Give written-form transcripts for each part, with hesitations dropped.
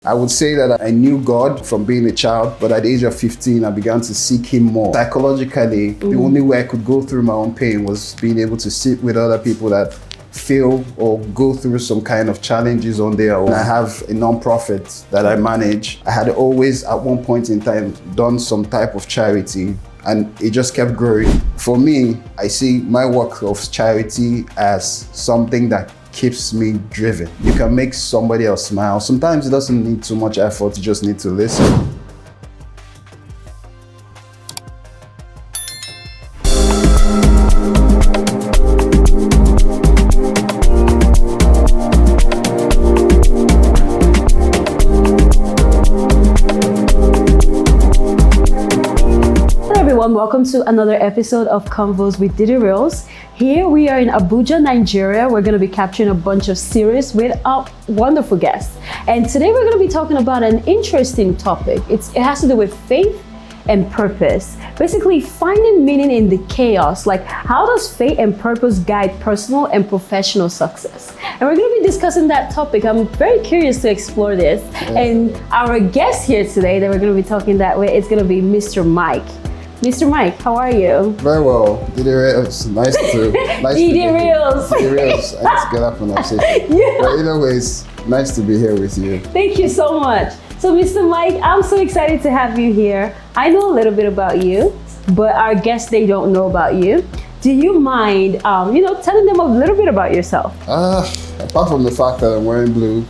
I would say that I knew God from being a child, but at the age of 15, I began to seek Him more. Psychologically, the only way I could go through my own pain was being able to sit with other people that feel or go through some kind of challenges on their own. I have a non-profit that I manage. I had always, at one point in time, done some type of charity, and it just kept growing. For me, I see my work of charity as something that keeps me driven. You can make somebody else smile. Sometimes it doesn't need too much effort, you just need to listen. Welcome to another episode of Convos with Dederils. Here we are in Abuja, Nigeria. We're going to be capturing a bunch of series with our wonderful guests. And today we're going to be talking about an interesting topic. It has to do with faith and purpose. Basically, finding meaning in the chaos. Like, how does faith and purpose guide personal and professional success? And we're going to be discussing that topic. I'm very curious to explore this. And our guest here today that we're going to be talking that way is going to be Mr. Mike. Mr. Mike, how are you? Very well. Dederils. Nice to Dederils. Dederils. I need to get up and I say. Yeah. But either way, it's nice to be here with you. Thank you so much. So, Mr. Mike, I'm so excited to have you here. I know a little bit about you, but our guests, they don't know about you. Do you mind, telling them a little bit about yourself? Apart from the fact that I'm wearing blue,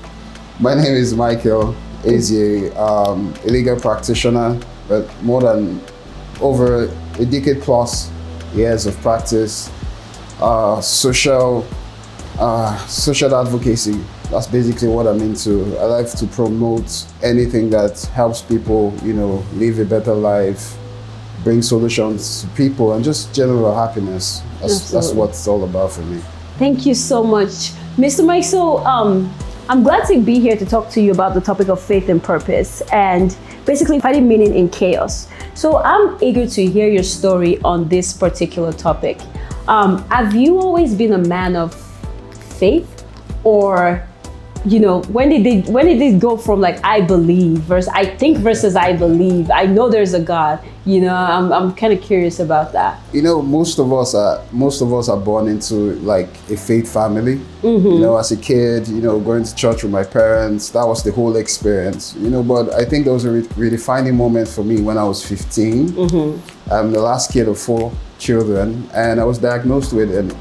my name is Michael Ezie, a legal practitioner, but more than over a decade plus years of practice, social advocacy. That's basically what I'm into. I like to promote anything that helps people, live a better life, bring solutions to people, and just general happiness. That's what it's all about for me. Thank you so much, Mr. Mike. So I'm glad to be here to talk to you about the topic of faith and purpose, and basically finding meaning in chaos. So I'm eager to hear your story on this particular topic. Have you always been a man of faith, or when did it go from like I believe versus I think versus I believe? I know there's a God. I'm kind of curious about that. Most of us are born into like a faith family. Mm-hmm. As a kid, going to church with my parents, that was the whole experience. But I think there was a redefining moment for me when I was 15. Mm-hmm. I'm the last kid of 4 children, and I was diagnosed with an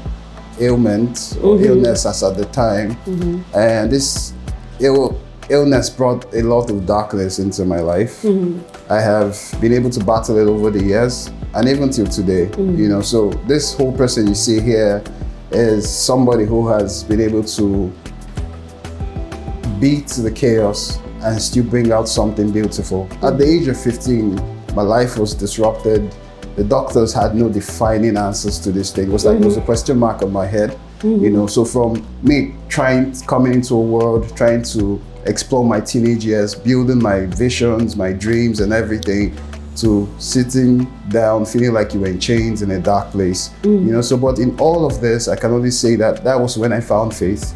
ailment or illness as at the time. Mm-hmm. And this illness brought a lot of darkness into my life. Mm-hmm. I have been able to battle it over the years and even till today. Mm-hmm. So this whole person you see here is somebody who has been able to beat the chaos and still bring out something beautiful. Mm-hmm. At the age of 15, my life was disrupted. The doctors had no defining answers to this thing. It was like there was a question mark on my head. Mm-hmm. So from me coming into a world, trying to explore my teenage years, building my visions, my dreams and everything, to sitting down, feeling like you were in chains in a dark place. But in all of this, I can only say that was when I found faith.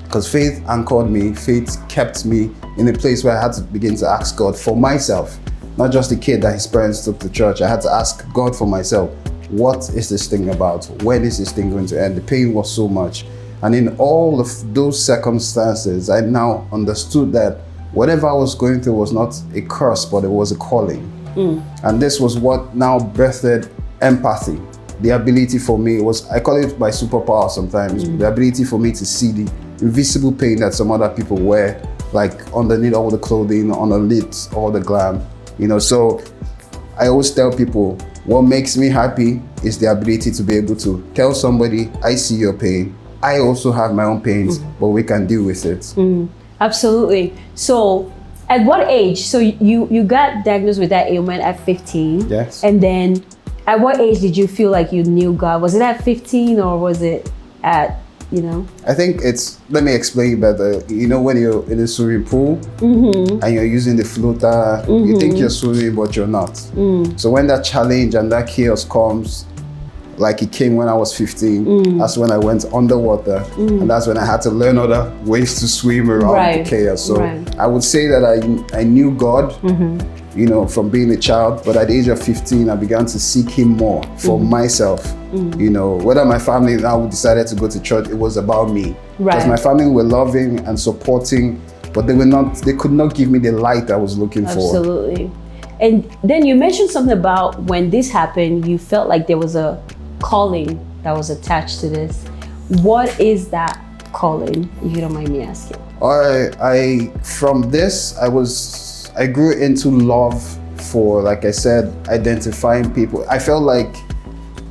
Because faith anchored me, faith kept me in a place where I had to begin to ask God for myself. Not just the kid that his parents took to church. I had to ask God for myself, what is this thing about? When is this thing going to end? The pain was so much. And in all of those circumstances, I now understood that whatever I was going through was not a curse, but it was a calling. And this was what now birthed empathy. The ability for me I call it my superpower sometimes, the ability for me to see the invisible pain that some other people wear, like underneath all the clothing, underneath all the glam. So I always tell people, what makes me happy is the ability to be able to tell somebody, I see your pain. I also have my own pains, but we can deal with it. Absolutely. So at what age? So you got diagnosed with that ailment at 15. Yes. And then at what age did you feel like you knew God? Was it at 15 or was it at I think let me explain better. When you're in a swimming pool and you're using the floater, you think you're swimming, but you're not. So when that challenge and that chaos comes, like it came when I was 15. That's when I went underwater, and that's when I had to learn other ways to swim around the chaos. So I would say that I knew God, you know, from being a child, but at the age of 15, I began to seek Him more for myself. You know, whether my family now decided to go to church, it was about me. Because my family were loving and supporting, but they could not give me the light I was looking for. Absolutely. And then you mentioned something about when this happened, you felt like there was a calling that was attached to this. What is that calling, if you don't mind me asking? From this, I grew into love for, like I said, identifying people. I felt like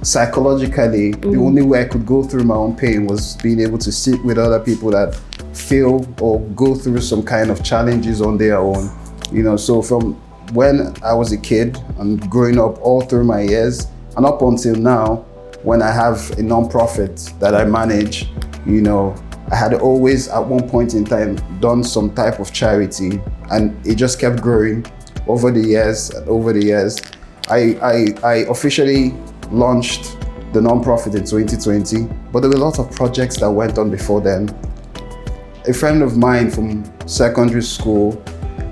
psychologically, the only way I could go through my own pain was being able to sit with other people that feel or go through some kind of challenges on their own. You know, so from when I was a kid and growing up all through my years and up until now, when I have a non-profit that I manage, you know, I had always at one point in time done some type of charity, and it just kept growing over the years and over the years. I officially launched the non-profit in 2020, but there were a lot of projects that went on before then. A friend of mine from secondary school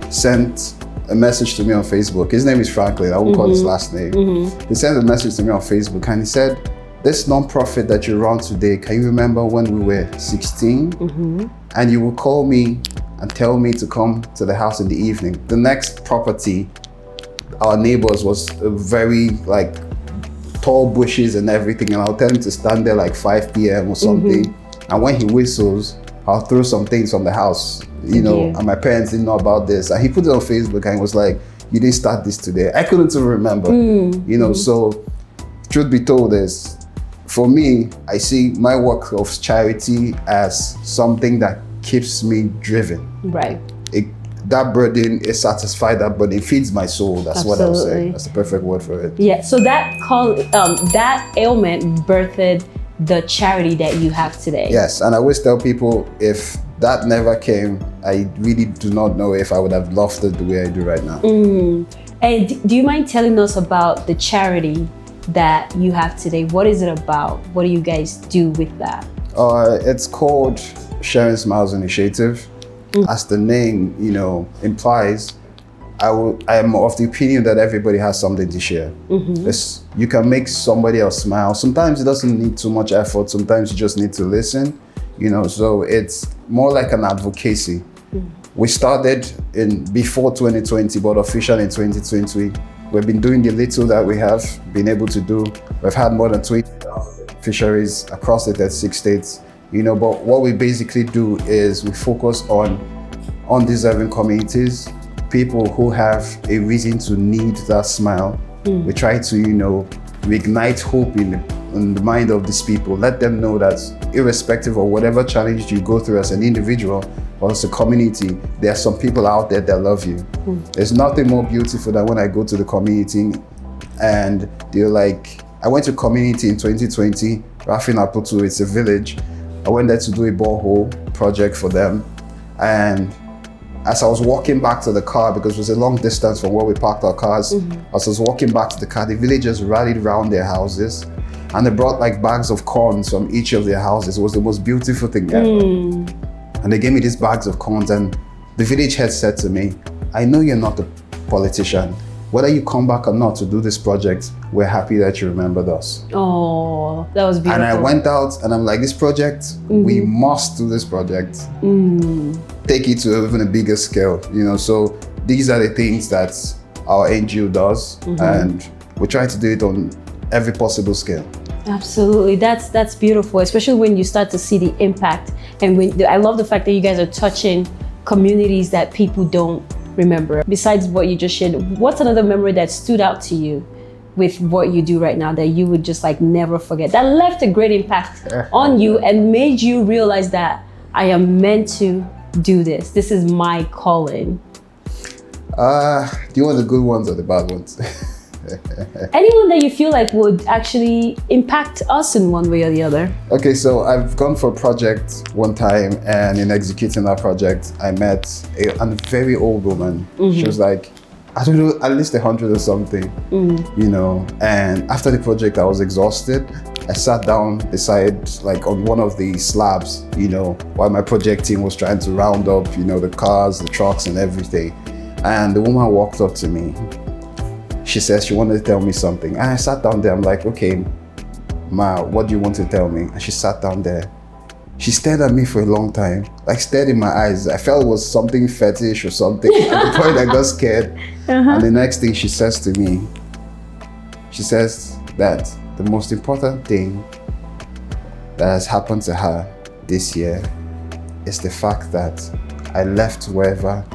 sent a message to me on Facebook. His name is Franklin, I won't call his last name. He sent a message to me on Facebook and he said, "This non-profit that you run today, can you remember when we were 16? And you will call me and tell me to come to the house in the evening." The next property, our neighbors, was a very like tall bushes and everything, and I'll tell him to stand there like 5 p.m. or something. And when he whistles, I'll throw some things from the house, you know, and my parents didn't know about this. And he put it on Facebook and he was like, "You didn't start this today." I couldn't even remember, you know, so truth be told is, for me, I see my work of charity as something that keeps me driven. Right. That burden is satisfied, that burden feeds my soul. That's what I would say. That's the perfect word for it. Yeah, so that that ailment birthed the charity that you have today. Yes, and I always tell people, if that never came, I really do not know if I would have loved it the way I do right now. And do you mind telling us about the charity that you have today? What is it about? What do you guys do with that? It's called Sharing Smiles Initiative. As the name, you know, implies, I am of the opinion that everybody has something to share. You can make somebody else smile. Sometimes it doesn't need too much effort. Sometimes you just need to listen, you know, so it's more like an advocacy. We started before 2020, but officially in 2020. We've been doing the little that we have been able to do. We've had more than 20,000 fisheries across the 36 states, you know, but what we basically do is we focus on undeserving communities, people who have a reason to need that smile. We try to, you know, reignite hope in the mind of these people, let them know that irrespective of whatever challenge you go through as an individual or as a community, there are some people out there that love you. There's nothing more beautiful than when I go to the community and they're like, I went to community in 2020, Rafin Aputu, it's a village. I went there to do a borehole project for them. And as I was walking back to the car, because it was a long distance from where we parked our cars, as I was walking back to the car, the villagers rallied around their houses and they brought like bags of corns from each of their houses. It was the most beautiful thing ever. And they gave me these bags of corns, and the village head said to me, "I know you're not a politician. Whether you come back or not to do this project, we're happy that you remembered us." Oh, that was beautiful. And I went out and I'm like, this project, we must do this project. Take it to even a bigger scale, you know. So these are the things that our NGO does, and we try to do it on every possible scale. Absolutely, that's beautiful, especially when you start to see the impact. And I love the fact that you guys are touching communities that people don't remember. Besides what you just shared, what's another memory that stood out to you with what you do right now that you would just like never forget, that left a great impact on you and made you realize that I am meant to do this? This is my calling. Do you want the good ones or the bad ones? Anyone that you feel like would actually impact us in one way or the other. Okay, so I've gone for a project one time, and in executing that project, I met a very old woman. She was like I don't know, at least 100 or something, you know. And after the project, I was exhausted. I sat down beside, like on one of the slabs, you know, while my project team was trying to round up, you know, the cars, the trucks and everything. And the woman walked up to me. She says she wanted to tell me something. And I sat down there, I'm like, okay, Ma, what do you want to tell me? And she sat down there. She stared at me for a long time, like stared in my eyes. I felt it was something fetish or something. At the point I got scared. And the next thing she says to me, she says that the most important thing that has happened to her this year is the fact that I left wherever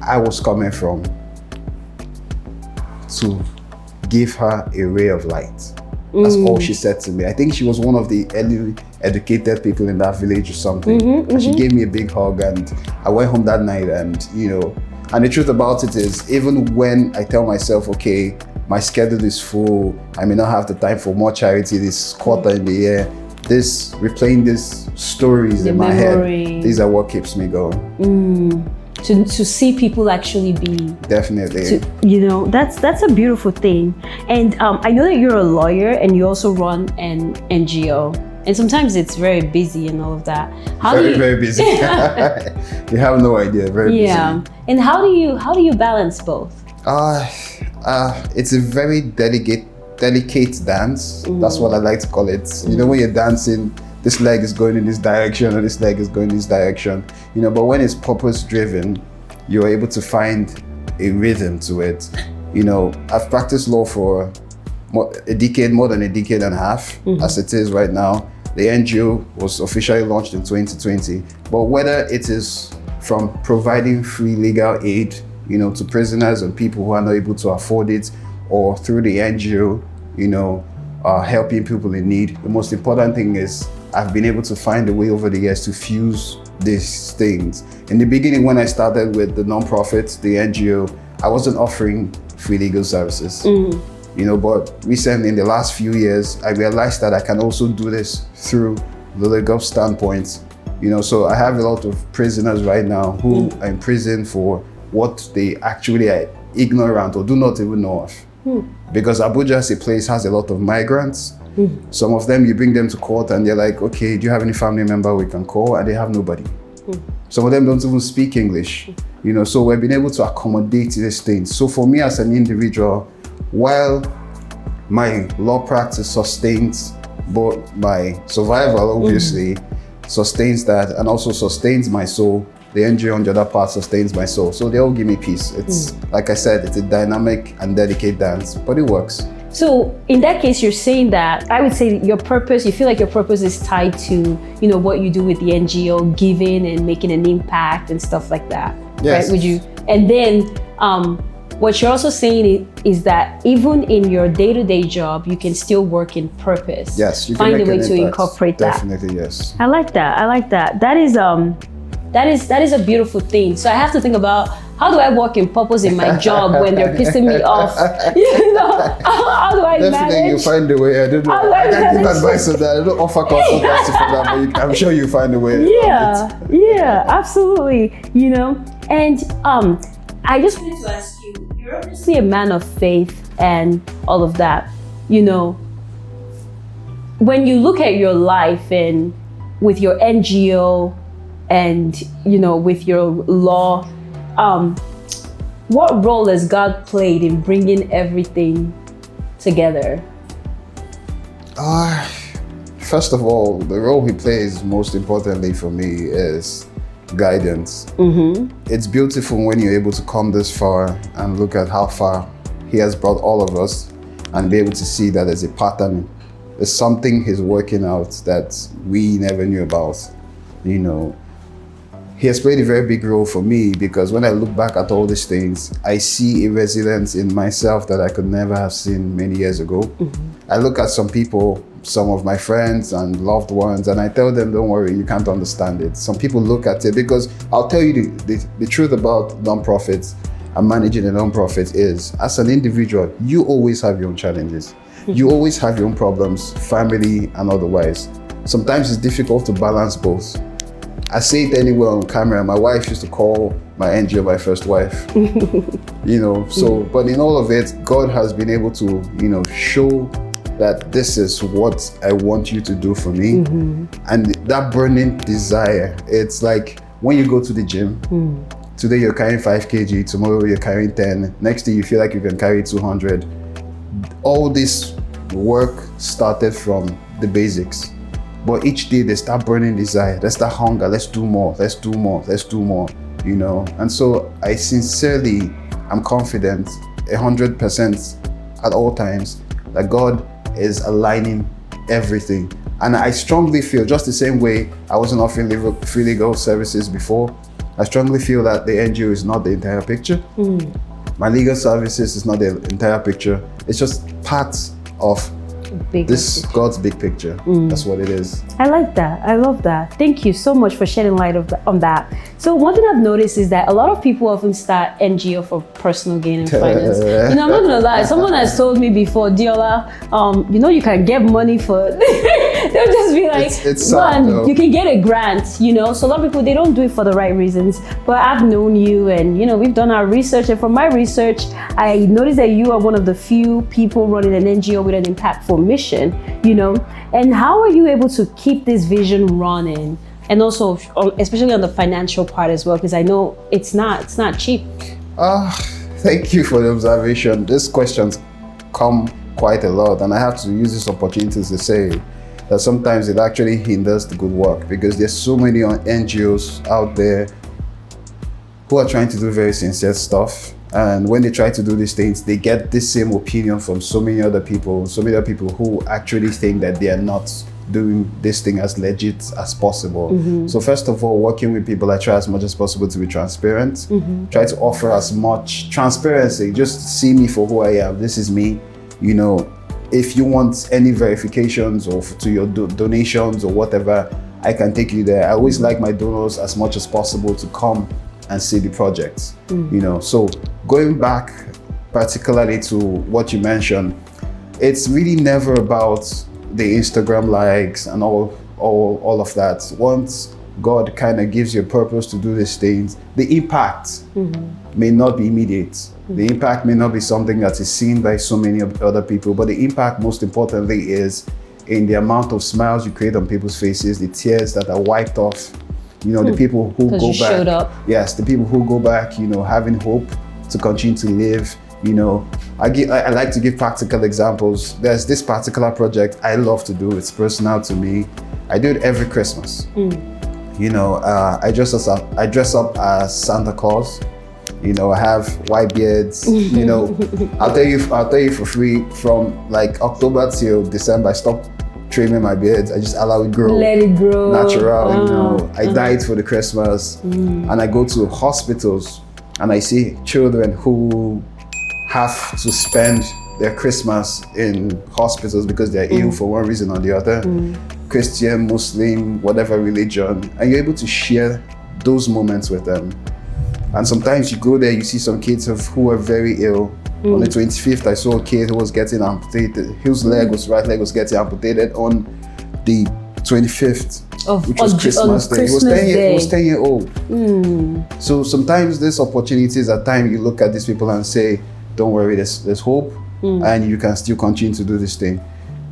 I was coming from to give her a ray of light. That's all she said to me. I think she was one of the early educated people in that village or something. And she gave me a big hug, and I went home that night, and you know, and the truth about it is, even when I tell myself, okay, my schedule is full, I may not have the time for more charity this quarter in the year, replaying these stories in my head, these are what keeps me going. To see people actually be definitely, you know, that's a beautiful thing. And I know that you're a lawyer and you also run an NGO, and sometimes it's very busy and all of that. Very busy. You have no idea. Very busy. Yeah. And how do you balance both? It's a very delicate dance. That's what I like to call it. You know, when you're dancing, this leg is going in this direction, or this leg is going in this direction, you know, but when it's purpose driven, you're able to find a rhythm to it. You know, I've practiced law for more than a decade and a half, as it is right now. The NGO was officially launched in 2020, but whether it is from providing free legal aid, you know, to prisoners and people who are not able to afford it, or through the NGO, you know, helping people in need, the most important thing is I've been able to find a way over the years to fuse these things. In the beginning, when I started with the nonprofit, the NGO, I wasn't offering free legal services. You know, but recently, in the last few years, I realized that I can also do this through the legal standpoint. You know, so I have a lot of prisoners right now who are in prison for what they actually are ignorant or do not even know of. Because Abuja as a place has a lot of migrants. Some of them, you bring them to court and they're like, okay, do you have any family member we can call? And they have nobody. Some of them don't even speak English. You know, so we've been able to accommodate these things. So for me as an individual, while my law practice sustains both my survival, obviously, sustains that, and also sustains my soul, the NGO on the other part sustains my soul. So they all give me peace. It's, like I said, it's a dynamic and delicate dance, but it works. So in that case, you're saying that, I would say your purpose, you feel like your purpose is tied to, you know, what you do with the NGO, giving and making an impact and stuff like that. Yes. Right? Would you? And then what you're also saying is that even in your day-to-day job, you can still work in purpose. Yes, you can find a way to incorporate that. Definitely, yes. I like that. I like that. That is a beautiful thing. So I have to think about, how do I work in purpose in my job when they're pissing me off? You know, how do I Definitely, manage? you find a way. I don't know. I can't give advice on that. I don't offer consultancy for that, but I'm sure you find a way. Yeah, absolutely. You know, and I just wanted to ask you, you're obviously a man of faith and all of that. You know, when you look at your life and with your NGO and, you know, with your law, what role has God played in bringing everything together? First of all, the role he plays most importantly for me is guidance. It's beautiful when you're able to come this far and look at how far he has brought all of us and be able to see that there's a pattern. There's something he's working out that we never knew about, you know. He has played a very big role for me because when I look back at all these things, I see a resilience in myself that I could never have seen many years ago. I look at some people, some of my friends and loved ones, and I tell them, don't worry, you can't understand it. Some people look at it because I'll tell you the truth about nonprofits and managing a nonprofit is, as an individual, you always have your own challenges. You always have your own problems, family and otherwise. Sometimes it's difficult to balance both. I say it anywhere on camera. My wife used to call my NGO my first wife. So, but in all of it, God has been able to, show that this is what I want you to do for me. And that burning desire, it's like when you go to the gym, today you're carrying 5 kg, tomorrow you're carrying 10, next day you feel like you can carry 200. All this work started from the basics. But each day there's that burning desire, there's that hunger, let's do more, let's do more, let's do more, And so I sincerely am confident 100% at all times that God is aligning everything. And I strongly feel, just the same way I wasn't offering free legal services before, I strongly feel that the NGO is not the entire picture. My legal services is not the entire picture. It's just part of God's big picture. That's what it is. I like that. I love that. Thank you so much for shedding light on that. So one thing I've noticed is that a lot of people often start NGO for personal gain and finance. I'm not gonna lie. Someone has told me before, Diola, you can get money for. They'll just be like, it's sad, you can get a grant. So a lot of people, they don't do it for the right reasons. But I've known you, and we've done our research. And from my research, I noticed that you are one of the few people running an NGO with an impactful mission. And how are you able to keep this vision running? And also, especially on the financial part as well, because I know it's not cheap. Thank you for the observation. These questions come quite a lot, and I have to use this opportunity to say that sometimes it actually hinders the good work, because there's so many NGOs out there who are trying to do very sincere stuff. And when they try to do these things, they get the same opinion from so many other people who actually think that they are not doing this thing as legit as possible. So first of all, working with people, I try as much as possible to be transparent. Try to offer as much transparency. Just see me for who I am. This is me. If you want any verifications or to your donations or whatever, I can take you there. I always like my donors as much as possible to come and see the projects. So going back particularly to what you mentioned, it's really never about the Instagram likes and all of that. Once God kind of gives you a purpose to do these things, the impact may not be immediate. The impact may not be something that is seen by so many other people, but the impact, most importantly, is in the amount of smiles you create on people's faces, the tears that are wiped off. The people who go back. Showed up. Yes, the people who go back, having hope to continue to live. I like to give practical examples. There's this particular project I love to do. It's personal to me. I do it every Christmas. I dress up as Santa Claus. I have white beards. I'll tell you for free. From like October till December, I stopped trimming my beards. I just allow it grow. Let it grow. Natural. I dye it for the Christmas, and I go to hospitals and I see children who have to spend their Christmas in hospitals because they're ill for one reason or the other. Christian, Muslim, whatever religion, and you're able to share those moments with them. And sometimes you go there, you see some kids who are very ill. On the 25th, I saw a kid who was getting amputated. His right leg was getting amputated on the 25th, which was Christmas Day. He was 10 years old. So sometimes there's opportunities at times you look at these people and say, don't worry, there's hope, and you can still continue to do this thing.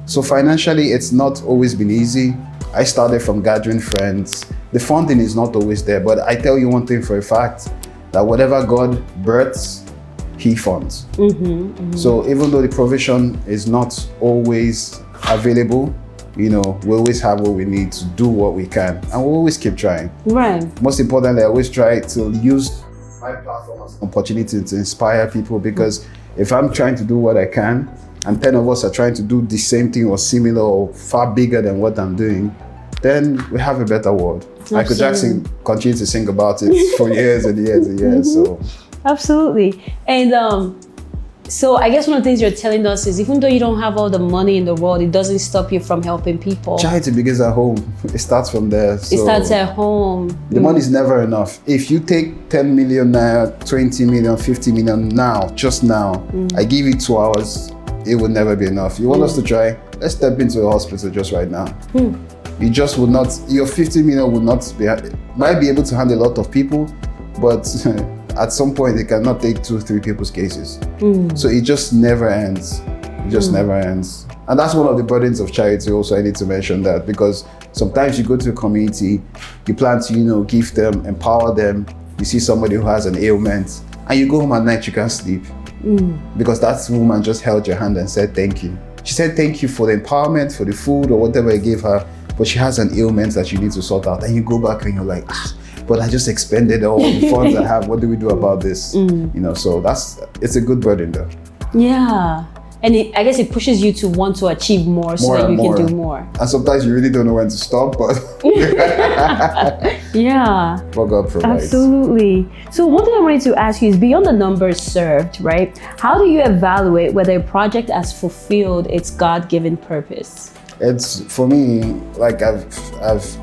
So financially, it's not always been easy. I started from gathering friends. The funding is not always there, but I tell you one thing for a fact, that whatever God births, He funds. So even though the provision is not always available, we always have what we need to do what we can, and we'll always keep trying. Right. Most importantly, I always try to use my platform as an opportunity to inspire people, because if I'm trying to do what I can, and 10 of us are trying to do the same thing or similar or far bigger than what I'm doing, then we have a better world. Absolutely. Michael Jackson continued to sing about it for years and years and years. So. Absolutely. And so I guess one of the things you're telling us is, even though you don't have all the money in the world, it doesn't stop you from helping people. Charity begins at home. It starts from there. So it starts at home. The money is never enough. If you take 10 million naira, 20 million, 50 million now, just now, I give you 2 hours, it will never be enough. You want us to try? Let's step into a hospital just right now. You just would not, your 15 million would not be, might be able to handle a lot of people, but at some point it cannot take 2-3 people's cases. So it just never ends. It just never ends. And that's one of the burdens of charity also. I need to mention that, because sometimes you go to a community, you plan to, give them, empower them. You see somebody who has an ailment, and you go home at night, you can't sleep. Because that woman just held your hand and said thank you. She said thank you for the empowerment, for the food or whatever you gave her, but she has an ailment that you need to sort out. And you go back and you're like, but I just expended all the funds I have. What do we do about this? So it's a good burden though. Yeah. And I guess it pushes you to want to achieve more so that you can do more. And sometimes you really don't know when to stop, but yeah. What God provides. Absolutely. So one thing I wanted to ask you is, beyond the numbers served, right? How do you evaluate whether a project has fulfilled its God-given purpose? It's, for me, like I've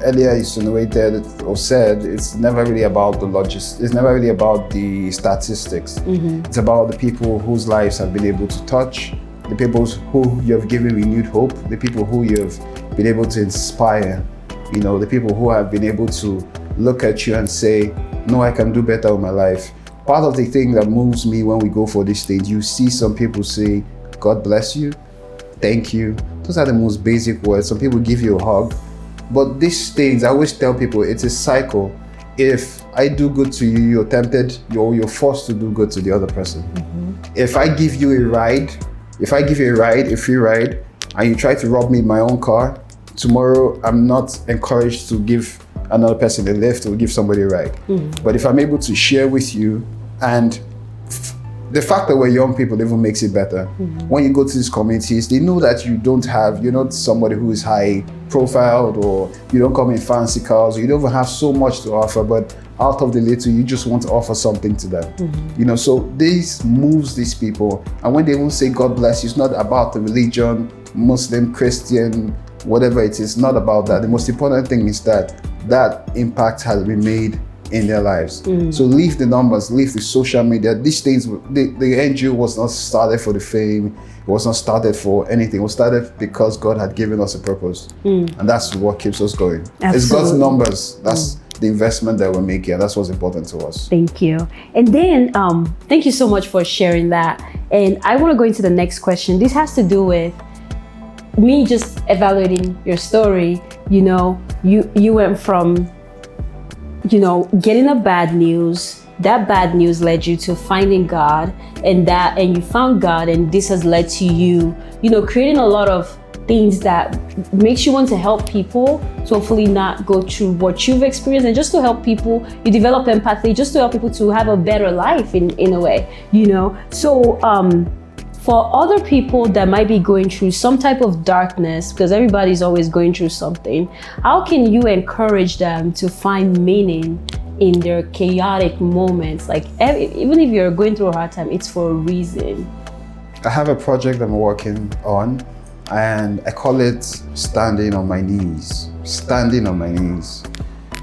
earlier insinuated or said, it's never really about the logistics. It's never really about the statistics. It's about the people whose lives have been able to touch, the people who you have given renewed hope, the people who you have been able to inspire, the people who have been able to look at you and say, no, I can do better with my life. Part of the thing that moves me when we go for this stage, you see some people say, God bless you, thank you. Those are the most basic words. Some people give you a hug. But these things, I always tell people, it's a cycle. If I do good to you, you're tempted, you're forced to do good to the other person. If I give you a ride, a free ride, and you try to rob me in my own car, tomorrow I'm not encouraged to give another person a lift or give somebody a ride. But if I'm able to share with you, and the fact that we're young people even makes it better. When you go to these communities, they know that you're not somebody who is high profiled, or you don't come in fancy cars, or you don't even have so much to offer, but out of the little, you just want to offer something to them. So this moves these people. And when they won't say God bless you, it's not about the religion, Muslim, Christian, whatever it is, not about that. The most important thing is that impact has been made in their lives. So leave the numbers, leave the social media. These things, the NGO was not started for the fame. It was not started for anything. It was started because God had given us a purpose. And that's what keeps us going. Absolutely. It's God's numbers. That's the investment that we're making. And that's what's important to us. Thank you. And then, thank you so much for sharing that. And I want to go into the next question. This has to do with me just evaluating your story. You went from getting a bad news. That bad news led you to finding God, and you found God, and this has led to you, creating a lot of things that makes you want to help people, to hopefully not go through what you've experienced, and just to help people. You develop empathy just to help people to have a better life in a way, So for other people that might be going through some type of darkness, because everybody's always going through something, how can you encourage them to find meaning in their chaotic moments? Like, even if you're going through a hard time, it's for a reason. I have a project I'm working on, and I call it Standing on My Knees. Standing on My Knees.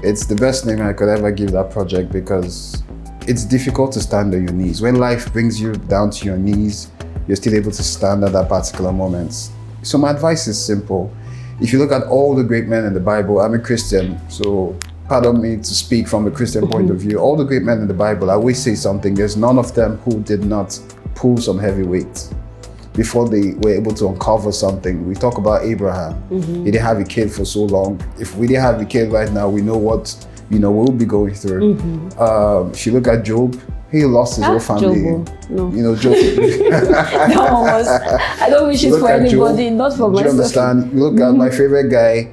It's the best name I could ever give that project, because it's difficult to stand on your knees. When life brings you down to your knees, you're still able to stand at that particular moment. So my advice is simple. If you look at all the great men in the Bible, I'm a Christian, so pardon me to speak from the Christian point of view. All the great men in the Bible, I always say something. There's none of them who did not pull some heavy weight before they were able to uncover something. We talk about Abraham. He didn't have a kid for so long. If we didn't have a kid right now, we know what we'll be going through. If you look at Job, he lost his whole family. Job. I don't wish it for anybody, not for myself. Do you understand? You look at my favorite guy,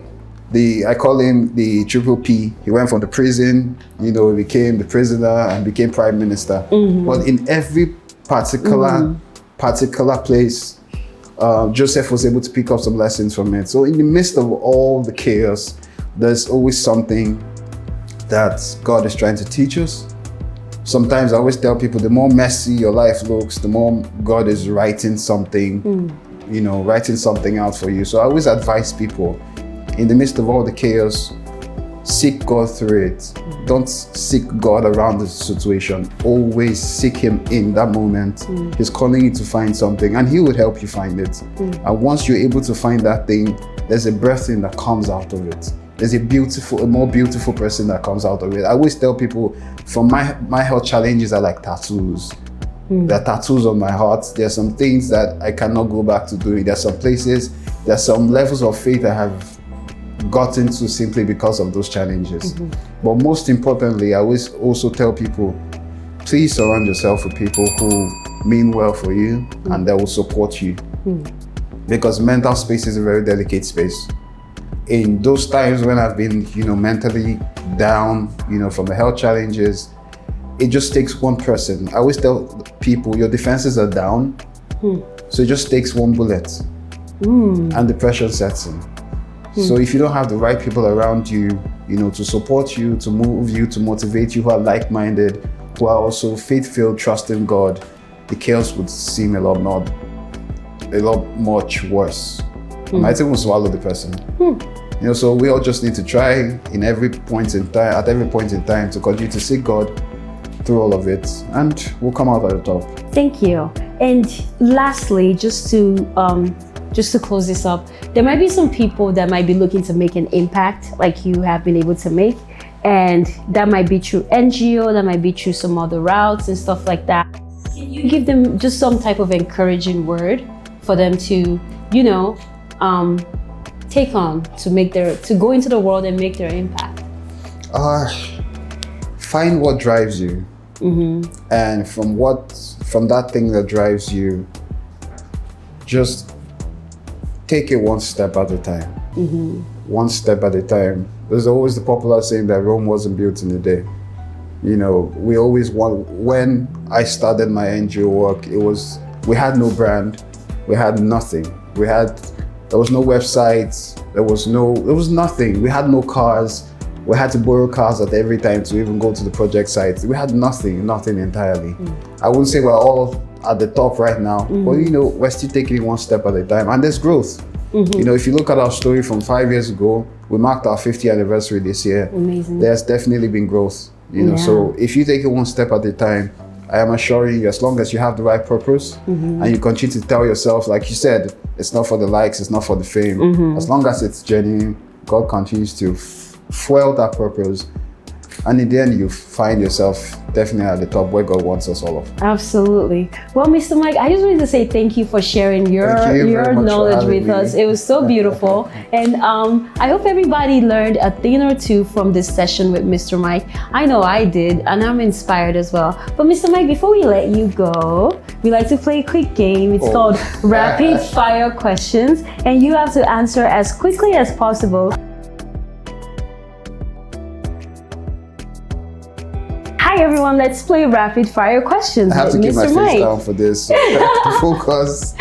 I call him the Triple P. He went from the prison, he became the prisoner and became prime minister. But in every particular place, Joseph was able to pick up some lessons from it. So in the midst of all the chaos, there's always something that God is trying to teach us. Sometimes I always tell people, the more messy your life looks, the more God is writing something, writing something out for you. So I always advise people, in the midst of all the chaos, seek God through it. Don't seek God around the situation. Always seek Him in that moment. He's calling you to find something, and He would help you find it. And once you're able to find that thing, there's a birthing that comes out of it. There's a more beautiful person that comes out of it. I always tell people, from my health challenges are like tattoos. There are tattoos on my heart. There are some things that I cannot go back to doing. There are some places, there are some levels of faith I have gotten to simply because of those challenges. But most importantly, I always also tell people, please surround yourself with people who mean well for you and that will support you. Because mental space is a very delicate space. In those times when I've been, mentally down, from the health challenges, it just takes one person. I always tell people, your defenses are down, so it just takes one bullet, and depression sets in. So if you don't have the right people around you, to support you, to move you, to motivate you, who are like-minded, who are also faith-filled, trusting God, the chaos would seem a lot much worse. I might even swallow the person. So we all just need to try at every point in time to continue to seek God through all of it, and we'll come out at the top. Thank you. And lastly, just to close this up, there might be some people that might be looking to make an impact like you have been able to make, and that might be through NGO, that might be through some other routes and stuff like that. Can you give them just some type of encouraging word for them to, take on, to go into the world and make their impact? Find what drives you. And from that thing that drives you, just take it one step at a time. One step at a time. There's always the popular saying that Rome wasn't built in a day. We always when I started my NGO work, we had no brand, we had nothing. There was no websites, there was nothing. We had no cars. We had to borrow cars at every time to even go to the project site. We had nothing entirely. I wouldn't say we're all at the top right now, but we're still taking it one step at a time, and there's growth. If you look at our story from 5 years ago, we marked our 50th anniversary this year. Amazing. There's definitely been growth. So if you take it one step at a time, I am assuring you, as long as you have the right purpose and you continue to tell yourself, like you said, it's not for the likes, it's not for the fame. As long as it's genuine, God continues to fuel that purpose, and in the end you find yourself definitely at the top where God wants us all of. Absolutely. Well, Mr. Mike, I just wanted to say thank you for sharing your knowledge with us. It was so beautiful. And I hope everybody learned a thing or two from this session with Mr. Mike. I know I did, and I'm inspired as well. But Mr. Mike, before we let you go, we like to play a quick game. It's called Rapid Fire Questions, and you have to answer as quickly as possible. Hi everyone, let's play rapid fire questions I have with to keep Mr. my Mike. face down for this. Focus.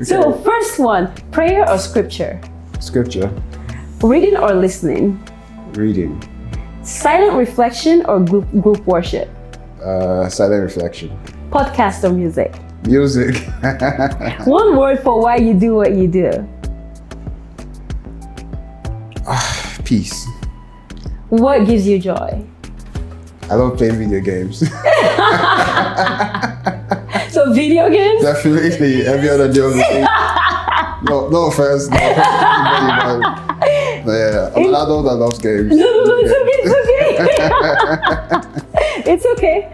So first one, prayer or scripture? Scripture. Reading or listening? Reading. Silent reflection or group worship? Silent reflection. Podcast or music? Music. One word for why you do what you do. Peace. What gives you joy? I love playing video games. So video games? Definitely. Every other day of the day. No offense. But yeah, I'm an adult that loves games. No, it's okay. It's okay.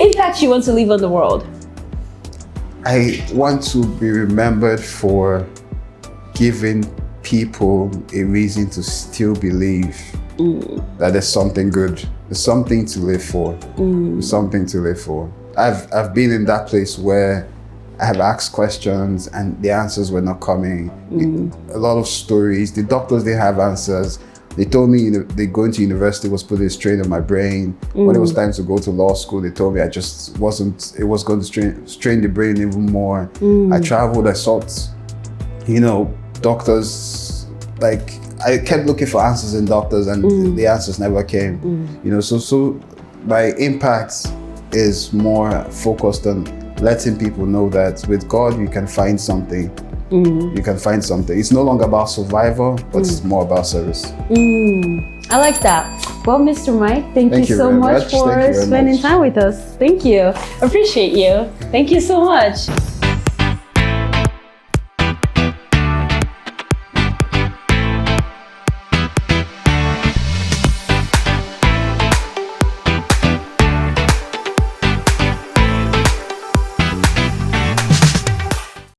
Impact you want to leave on the world? I want to be remembered for giving people a reason to still believe that there's something good. There's something to live for. There's something to live for. I've been in that place where I have asked questions and the answers were not coming. A lot of stories. The doctors didn't have answers. They told me they going to university was putting a strain on my brain. When it was time to go to law school, they told me it was going to strain the brain even more. I traveled, I sought, doctors, I kept looking for answers in doctors and the answers never came. So my impact is more focused on letting people know that with God you can find something. You can find something. It's no longer about survival, but it's more about service. I like that. Well, Mr. Mike, thank you so much for spending time with us. Thank you. Appreciate you. Thank you so much.